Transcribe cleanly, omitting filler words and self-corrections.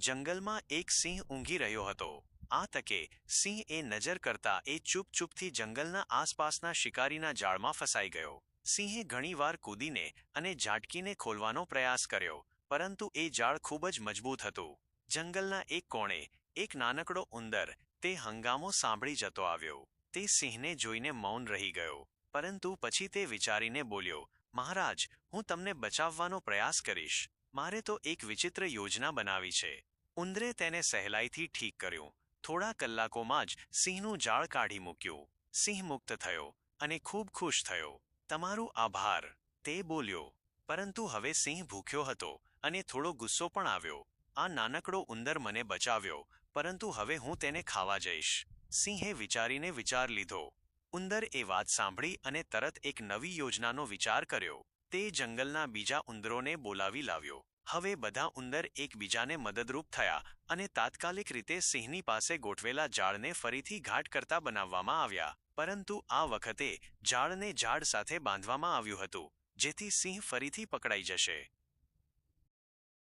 જંગલમાં એક સિંહ ઊંઘી રહ્યો હતો। આ તકે સિંહ એ નજર કરતા એ ચૂપચૂપથી જંગલના આસપાસના શિકારીના જાળમાં ફસાઈ ગયો। સિંહે ઘણીવાર કૂદીને અને ઝાટકીને ખોલવાનો પ્રયાસ કર્યો, પરંતુ એ જાળ ખૂબ જ મજબૂત હતું। જંગલના એક કોણે એક નાનકડો ઉંદર તે હંગામો સાંભળી જતો આવ્યો। તે સિંહને જોઈને મૌન રહી ગયો, પરંતુ પછી તે વિચારીને બોલ્યો, મહારાજ, હું તમને બચાવવાનો પ્રયાસ કરીશ। મારે તો એક વિચિત્ર યોજના બનાવી છે। ઉંદરે તેને સહેલાઈથી ઠીક કર્યું। થોડા કલાકોમાં જ સિંહનું જાળ કાઢી મૂક્યું। સિંહ મુક્ત થયો અને ખૂબ ખુશ થયો। તમારું આભાર, તે બોલ્યો। પરંતુ હવે સિંહ ભૂખ્યો હતો અને થોડો ગુસ્સો પણ આવ્યો। આ નાનકડો ઉંદર મને બચાવ્યો, પરંતુ હવે હું તેને ખાવા જઈશ। સિંહે વિચારીને વિચાર લીધો। ઉંદર એ વાત સાંભળી અને તરત એક નવી યોજનાનો વિચાર કર્યો। તે જંગલના બીજા ઉંદરોને બોલાવી લાવ્યો। હવે બધા ઉંદર એકબીજાને મદદરૂપ થયા અને તાત્કાલિક રીતે સિંહની પાસે ગોઠવેલા જાળને ફરીથી ઘાટ કરતા બનાવવામાં આવ્યા। પરંતુ આ વખતે જાળને ઝાડ સાથે બાંધવામાં આવ્યું હતું, જેથી સિંહ ફરીથી પકડાઈ જશે।